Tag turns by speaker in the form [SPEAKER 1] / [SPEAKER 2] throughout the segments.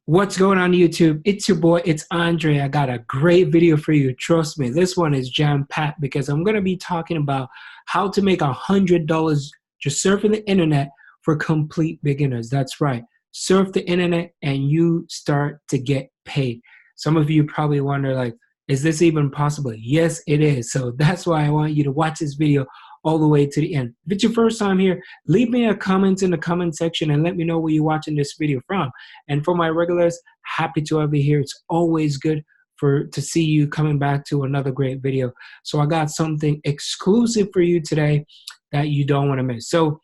[SPEAKER 1] What's going on YouTube? It's your boy, it's Andre. I got a great video for you. Trust me, this one is jam-packed because I'm going to be talking about how to make $100 just surfing the internet for complete beginners. That's right. Surf the internet and you start to get paid. Some of you probably wonder, like, is this even possible? Yes, it is. So that's why I want you to watch this video all the way to the end. If it's your first time here, leave me a comment in the comment section and let me know where you're watching this video from. And for my regulars, happy to have you here. It's always good to see you coming back to another great video. So I got something exclusive for you today that you don't want to miss. So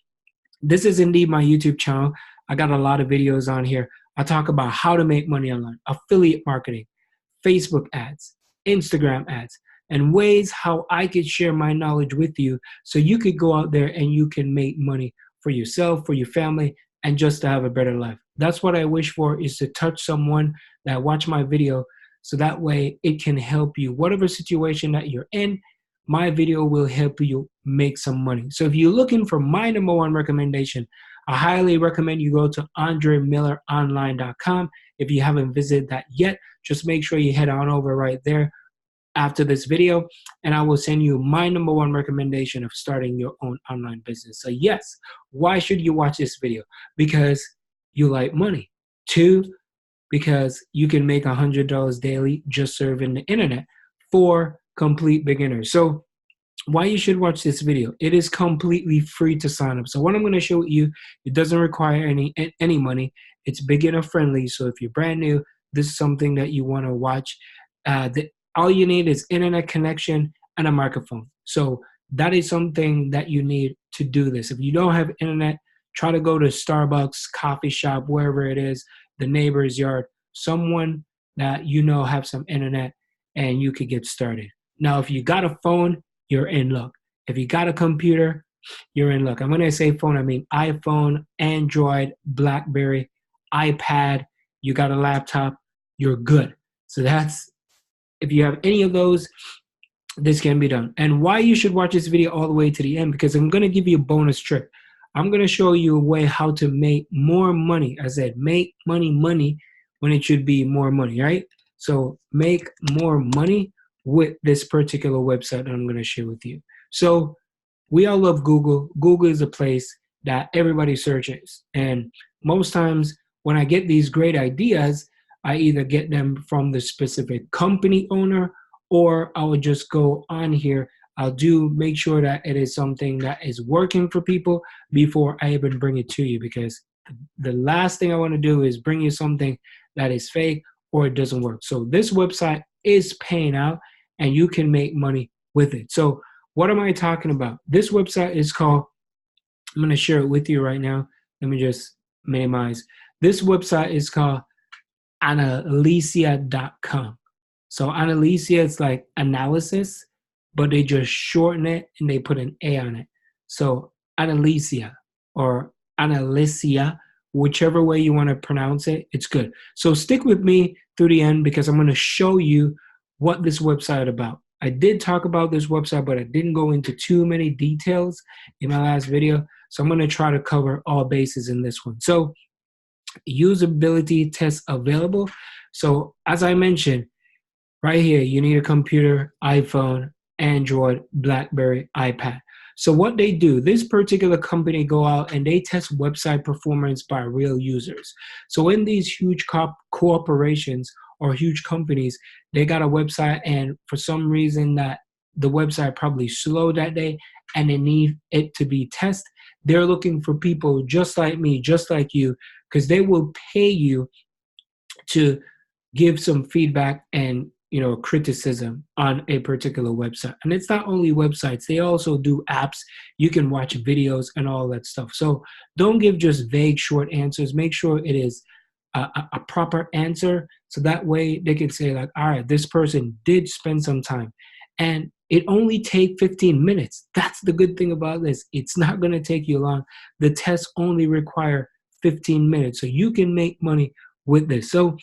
[SPEAKER 1] this is indeed my YouTube channel. I got a lot of videos on here. I talk about how to make money online, affiliate marketing, Facebook ads, Instagram ads, and ways how I could share my knowledge with you so you could go out there and you can make money for yourself, for your family, and just to have a better life. That's what I wish for, is to touch someone that watch my video so that way it can help you. Whatever situation that you're in, my video will help you make some money. So if you're looking for my #1 recommendation, I highly recommend you go to andremilleronline.com. If you haven't visited that yet, just make sure you head on over right there after this video, and I will send you my #1 recommendation of starting your own online business. So yes, why should you watch this video? Because you like money. 2, because you can make $100 daily just serving the internet for complete beginners. So why you should watch this video? It is completely free to sign up. So what I'm going to show you, it doesn't require any money. It's beginner friendly. So if you're brand new, this is something that you want to watch. All you need is internet connection and a microphone. So that is something that you need to do this. If you don't have internet, try to go to Starbucks, coffee shop, wherever it is, the neighbor's yard, someone that you know have some internet, and you could get started. Now, if you got a phone, you're in luck. If you got a computer, you're in luck. And when I say phone, I mean iPhone, Android, BlackBerry, iPad, you got a laptop, you're good. So if you have any of those, this can be done. And why you should watch this video all the way to the end, because I'm going to give you a bonus trick. I'm going to show you a way how to make more money. I said make money when it should be more money, right? So make more money with this particular website that I'm going to share with you. So we all love Google. Google is a place that everybody searches. And most times when I get these great ideas, I either get them from the specific company owner, or I would just go on here. I'll make sure that it is something that is working for people before I even bring it to you, because the last thing I want to do is bring you something that is fake or it doesn't work. So this website is paying out and you can make money with it. So what am I talking about? This website is called, I'm going to share it with you right now. Let me just minimize. This website is called Analysia.com. So Analysia is like analysis, but they just shorten it and they put an A on it. So Analysia or Analysia, whichever way you want to pronounce it, it's good. So stick with me through the end because I'm going to show you what this website is about. I did talk about this website, but I didn't go into too many details in my last video. So I'm going to try to cover all bases in this one. So usability test available. So as I mentioned, right here, you need a computer, iPhone, Android, BlackBerry, iPad. So what they do, this particular company go out and they test website performance by real users. So in these huge corporations or huge companies, they got a website, and for some reason that the website probably slowed that day and they need it to be tested, they're looking for people just like me, just like you, because they will pay you to give some feedback and criticism on a particular website. And it's not only websites, they also do apps. You can watch videos and all that stuff. So don't give just vague short answers. Make sure it is a proper answer, so that way they can say like, all right, this person did spend some time. And it only takes 15 minutes. That's the good thing about this. It's not going to take you long. The tests only require 15 minutes. So you can make money with this. So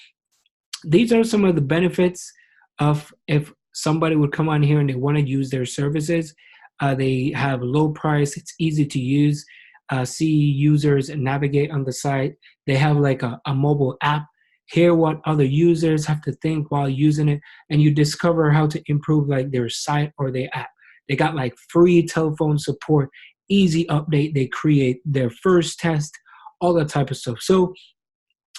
[SPEAKER 1] these are some of the benefits of if somebody would come on here and they want to use their services. They have low price. It's easy to use. See users navigate on the site. They have like a mobile app. hear what other users have to think while using it, and you discover how to improve like their site or their app. They got like free telephone support, easy update. They create their first test, all that type of stuff. So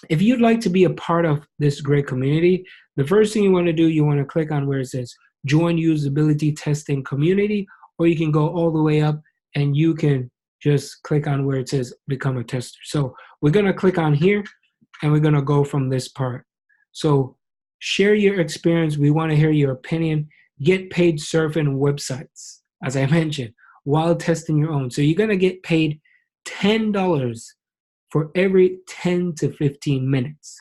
[SPEAKER 1] if you'd like to be a part of this great community, the first thing you want to do, you want to click on where it says join usability testing community, or you can go all the way up and you can just click on where it says become a tester. So we're going to click on here and we're going to go from this part. So share your experience. We want to hear your opinion. Get paid surfing websites, as I mentioned, while testing your own. So you're going to get paid $10 for every 10 to 15 minutes.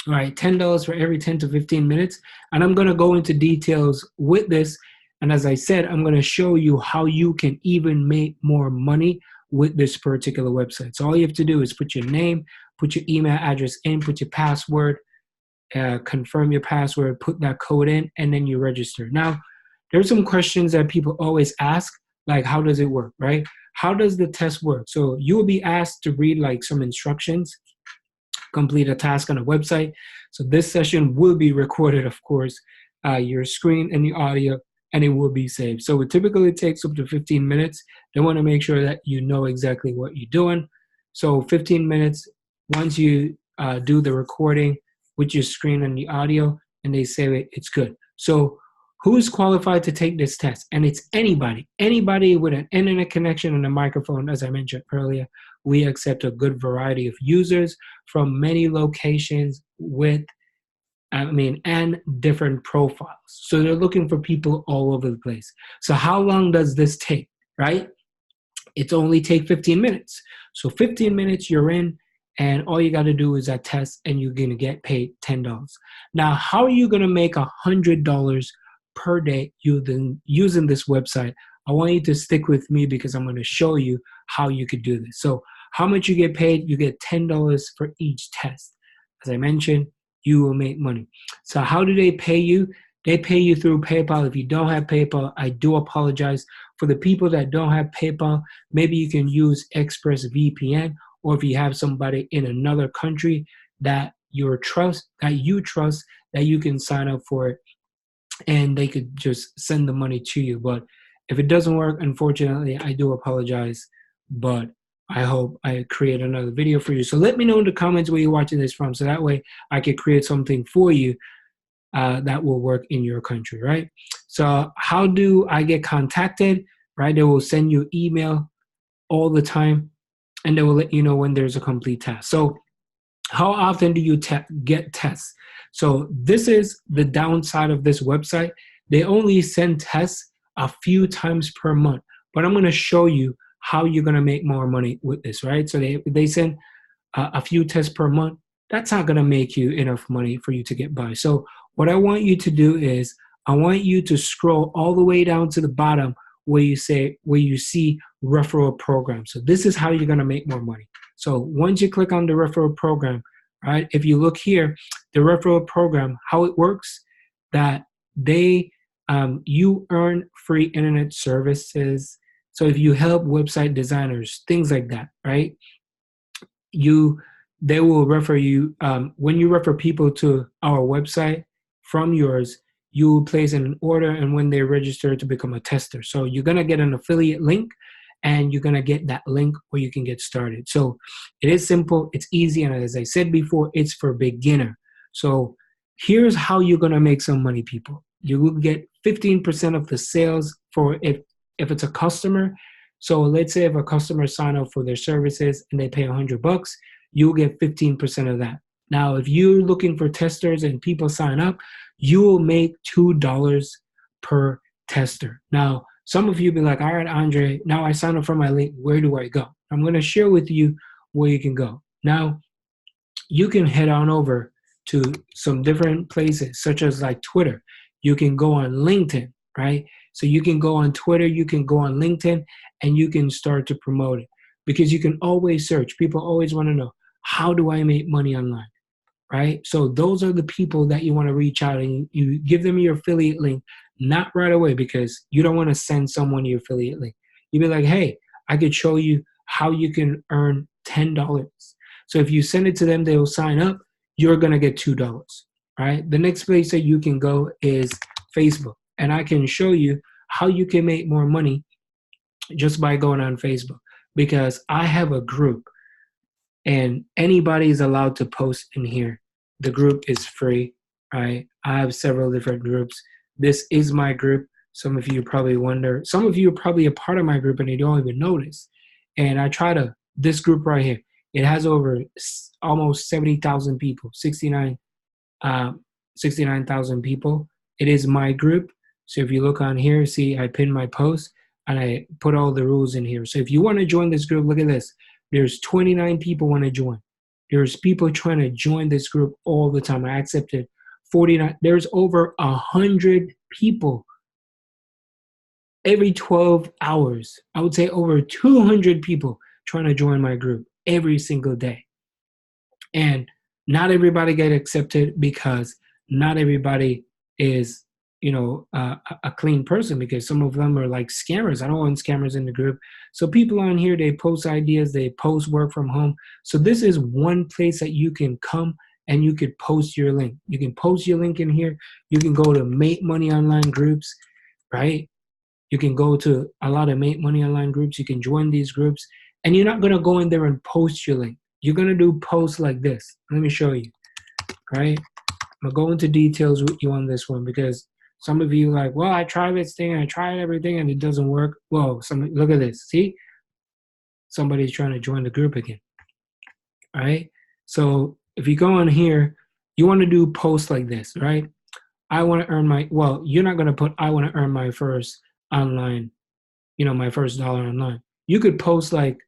[SPEAKER 1] All right, $10 for every 10 to 15 minutes. And I'm going to go into details with this. And as I said, I'm going to show you how you can even make more money with this particular website. So all you have to do is put your name, put your email address in, put your password, confirm your password, put that code in, and then you register. Now, there's some questions that people always ask, like how does it work, right? How does the test work? So you will be asked to read like some instructions, complete a task on a website. So this session will be recorded, of course, your screen and the audio, and it will be saved. So it typically takes up to 15 minutes. They want to make sure that you know exactly what you're doing. So 15 minutes, once you do the recording with your screen and the audio, and they save it, it's good. So who's qualified to take this test? And it's anybody with an internet connection and a microphone. As I mentioned earlier, we accept a good variety of users from many locations and different profiles. So they're looking for people all over the place. So how long does this take, right? It's only take 15 minutes. So 15 minutes you're in, and all you got to do is that test, and you're going to get paid $10. Now, how are you going to make $100 per day using this website? I want you to stick with me because I'm going to show you how you could do this. So how much you get paid? You get $10 for each test. As I mentioned, you will make money. So how do they pay you? They pay you through PayPal. If you don't have PayPal, I do apologize. For the people that don't have PayPal, maybe you can use ExpressVPN, or if you have somebody in another country that you trust, that you can sign up for it, and they could just send the money to you. But if it doesn't work, unfortunately, I do apologize, but I hope I create another video for you. So let me know in the comments where you're watching this from, so that way I can create something for you that will work in your country, right? So how do I get contacted, right? They will send you email all the time, and they will let you know when there's a complete test. So how often do you get tests? So this is the downside of this website. They only send tests a few times per month, but I'm going to show you how you're going to make more money with this, right? So they send a few tests per month. That's not going to make you enough money for you to get by. So what I want you to do is I want you to scroll all the way down to the bottom where you see referral program. So this is how you're going to make more money. So once you click on the referral program, right? If you look here, the referral program, how it works, that you earn free internet services. So if you help website designers, things like that, right? They will refer you. When you refer people to our website from yours, you place an order, and when they register to become a tester. So you're gonna get an affiliate link, and you're gonna get that link where you can get started. So it is simple, it's easy, and as I said before, it's for beginner. So here's how you're gonna make some money, people. You will get 15% of the sales for if it's a customer. So let's say if a customer sign up for their services and they pay $100, you'll get 15% of that. Now, if you're looking for testers and people sign up, you will make $2 per tester. Now, some of you be like, all right, Andre, now I signed up for my link. Where do I go? I'm going to share with you where you can go. Now, you can head on over to some different places, such as like Twitter. You can go on LinkedIn, right? So you can go on Twitter, you can go on LinkedIn, and you can start to promote it, because you can always search. People always want to know, how do I make money online, right? So those are the people that you want to reach out, and you give them your affiliate link, not right away, because you don't want to send someone your affiliate link. You be like, hey, I could show you how you can earn $10. So if you send it to them, they will sign up. you're going to get $2, right? The next place that you can go is Facebook. And I can show you how you can make more money just by going on Facebook, because I have a group and anybody is allowed to post in here. The group is free, right? I have several different groups. This is my group. Some of you probably wonder, some of you are probably a part of my group and you don't even notice. And I try to, this group right here, it has over almost 70,000 people, 69,000 people. It is my group. So if you look on here, see, I pinned my post and I put all the rules in here. So if you want to join this group, look at this. There's 29 people want to join. There's people trying to join this group all the time. I accepted 49. There's over 100 people every 12 hours. I would say over 200 people trying to join my group every single day. And not everybody get accepted because not everybody is, a clean person, because some of them are like scammers. I don't want scammers in the group. So people on here, they post ideas, they post work from home. So this is one place that you can come and you could post your link. You can post your link in here. You can go to Make Money Online groups, right? You can go to a lot of Make Money Online groups. You can join these groups, and you're not going to go in there and post your link. You're going to do posts like this. Let me show you, right? I'm going to go into details with you on this one, because some of you are like, well, I tried this thing, I tried everything, and it doesn't work. Whoa, look at this. See? Somebody's trying to join the group again. All right? So if you go on here, you want to do posts like this, right? I want to earn you're not going to put, I want to earn my first online, my first dollar online. You could post like,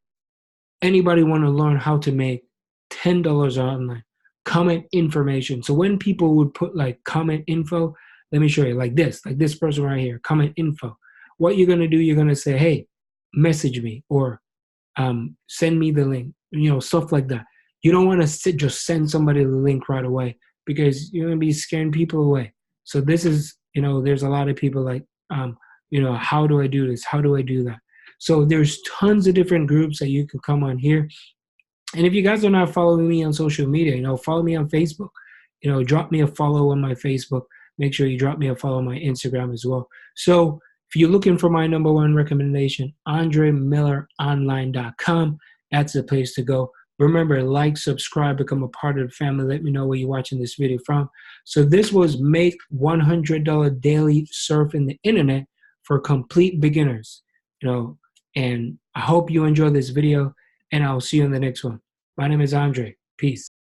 [SPEAKER 1] anybody want to learn how to make $10 online? Comment information. So when people would put like comment info, let me show you like this person right here, comment info. What you're going to do, you're going to say, hey, message me, or send me the link, stuff like that. You don't want to just send somebody the link right away, because you're going to be scaring people away. So this is, there's a lot of people like, how do I do this? How do I do that? So there's tons of different groups that you can come on here. And if you guys are not following me on social media, follow me on Facebook. Drop me a follow on my Facebook. Make sure you drop me a follow on my Instagram as well. So if you're looking for my number one recommendation, AndreMillerOnline.com. That's the place to go. Remember, like, subscribe, become a part of the family. Let me know where you're watching this video from. So this was Make $100 Daily Surfing the Internet for Complete Beginners. And I hope you enjoy this video, and I'll see you in the next one. My name is Andre. Peace.